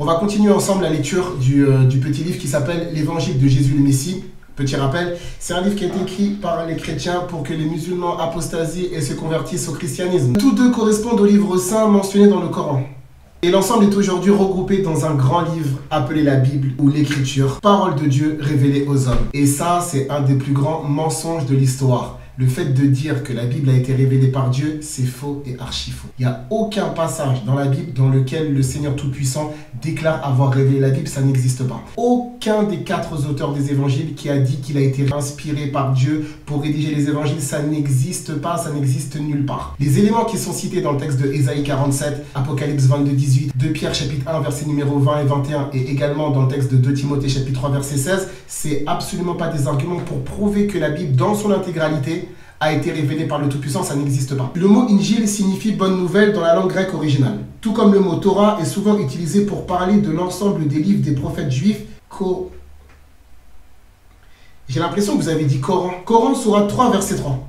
On va continuer ensemble la lecture du petit livre qui s'appelle l'Évangile de Jésus le Messie. Petit rappel, c'est un livre qui a été écrit par les chrétiens pour que les musulmans apostasient et se convertissent au christianisme. Tous deux correspondent au livre saint mentionné dans le Coran. Et l'ensemble est aujourd'hui regroupé dans un grand livre appelé la Bible ou l'Écriture, parole de Dieu révélée aux hommes. Et ça, c'est un des plus grands mensonges de l'histoire. Le fait de dire que la Bible a été révélée par Dieu, c'est faux et archi faux. Il n'y a aucun passage dans la Bible dans lequel le Seigneur Tout-Puissant déclare avoir révélé la Bible, ça n'existe pas. Aucun des 4 auteurs des évangiles qui a dit qu'il a été inspiré par Dieu pour rédiger les évangiles, ça n'existe pas, ça n'existe nulle part. Les éléments qui sont cités dans le texte de Ésaïe 47, Apocalypse 22, 18, 2 Pierre chapitre 1, verset numéro 20 et 21, et également dans le texte de 2 Timothée chapitre 3, verset 16, c'est absolument pas des arguments pour prouver que la Bible, dans son intégralité, a été révélé par le Tout-Puissant, ça n'existe pas. Le mot Injil signifie bonne nouvelle dans la langue grecque originale. Tout comme le mot Torah est souvent utilisé pour parler de l'ensemble des livres des prophètes juifs. J'ai l'impression que vous avez dit Coran. Coran, sourate 3, verset 3.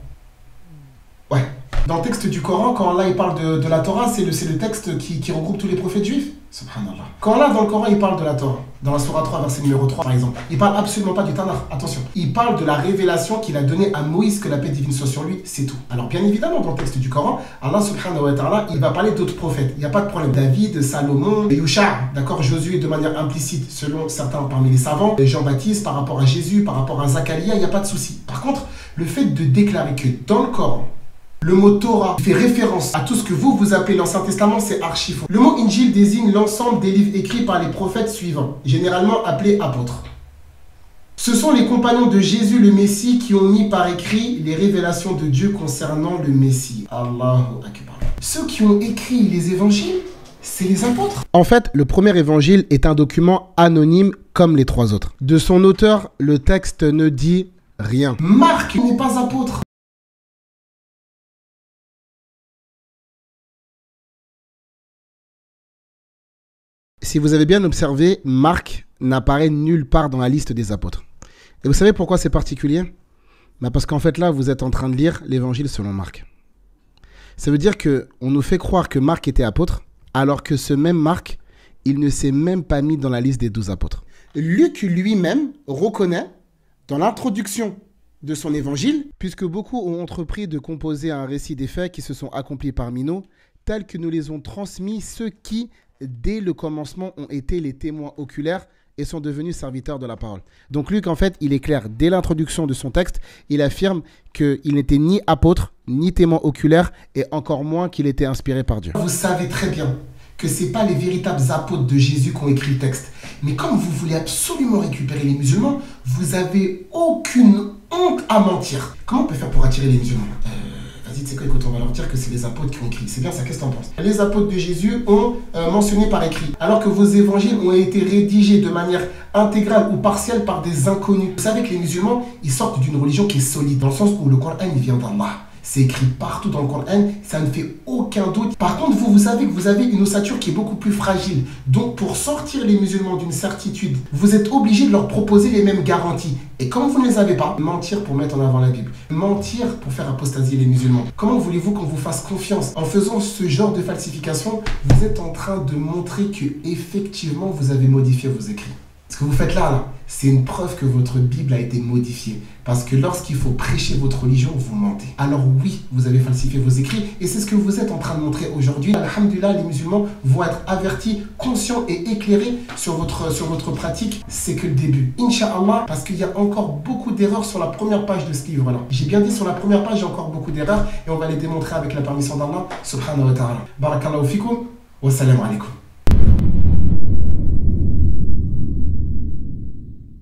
Ouais. Dans le texte du Coran, quand là il parle de la Torah, c'est le texte qui regroupe tous les prophètes juifs. Subhanallah. Quand là dans le Coran il parle de la Torah, dans la sourate 3, verset numéro 3 par exemple, il parle absolument pas du Tanakh, attention. Il parle de la révélation qu'il a donnée à Moïse, que la paix divine soit sur lui, c'est tout. Alors bien évidemment dans le texte du Coran, Allah subhanahu wa ta'ala, il va parler d'autres prophètes. Il n'y a pas de problème. David, Salomon, Yusha, d'accord, Josué de manière implicite, selon certains parmi les savants, Jean-Baptiste par rapport à Jésus, par rapport à Zacharia, il n'y a pas de souci. Par contre, le fait de déclarer que dans le Coran, le mot Torah fait référence à tout ce que vous appelez l'Ancien Testament, c'est archi faux. Le mot Injil désigne l'ensemble des livres écrits par les prophètes suivants, généralement appelés apôtres. Ce sont les compagnons de Jésus le Messie qui ont mis par écrit les révélations de Dieu concernant le Messie. Allahu Akbar. Ceux qui ont écrit les évangiles, c'est les apôtres. En fait, le premier évangile est un document anonyme comme les 3 autres. De son auteur, le texte ne dit rien. Marc n'est pas apôtre. Si vous avez bien observé, Marc n'apparaît nulle part dans la liste des apôtres. Et vous savez pourquoi c'est particulier? Parce qu'en fait là, vous êtes en train de lire l'évangile selon Marc. Ça veut dire qu'on nous fait croire que Marc était apôtre, alors que ce même Marc, il ne s'est même pas mis dans la liste des 12 apôtres. Luc lui-même reconnaît, dans l'introduction de son évangile, puisque beaucoup ont entrepris de composer un récit des faits qui se sont accomplis parmi nous, tels que nous les ont transmis ceux qui, dès le commencement, ont été les témoins oculaires et sont devenus serviteurs de la parole. Donc Luc, en fait, il est clair, dès l'introduction de son texte, il affirme qu'il n'était ni apôtre, ni témoin oculaire, et encore moins qu'il était inspiré par Dieu. Vous savez très bien que ce n'est pas les véritables apôtres de Jésus qui ont écrit le texte. Mais comme vous voulez absolument récupérer les musulmans, vous n'avez aucune honte à mentir. Comment on peut faire pour attirer les musulmans? Vas-y, tu sais quoi, écoute, on va leur dire que c'est les apôtres qui ont écrit. C'est bien ça, qu'est-ce que tu en penses? Les apôtres de Jésus ont mentionné par écrit, alors que vos évangiles ont été rédigés de manière intégrale ou partielle par des inconnus. Vous savez que les musulmans, ils sortent d'une religion qui est solide, dans le sens où le Coran, il vient d'Allah. C'est écrit partout dans le Coran, ça ne fait aucun doute. Par contre, vous savez que vous avez une ossature qui est beaucoup plus fragile. Donc, pour sortir les musulmans d'une certitude, vous êtes obligé de leur proposer les mêmes garanties. Et comme vous ne les avez pas, mentir pour mettre en avant la Bible. Mentir pour faire apostasier les musulmans. Comment voulez-vous qu'on vous fasse confiance? En faisant ce genre de falsification, vous êtes en train de montrer que effectivement vous avez modifié vos écrits. Ce que vous faites là, c'est une preuve que votre Bible a été modifiée. Parce que lorsqu'il faut prêcher votre religion, vous mentez. Alors oui, vous avez falsifié vos écrits et c'est ce que vous êtes en train de montrer aujourd'hui. Alhamdulillah, les musulmans vont être avertis, conscients et éclairés sur votre pratique. C'est que le début. Inch'Allah, parce qu'il y a encore beaucoup d'erreurs sur la première page de ce livre-là. J'ai bien dit sur la première page, il y a encore beaucoup d'erreurs et on va les démontrer avec la permission d'Allah, subhanahu wa ta'ala. Barakallahu fikum, wa salam alaikum.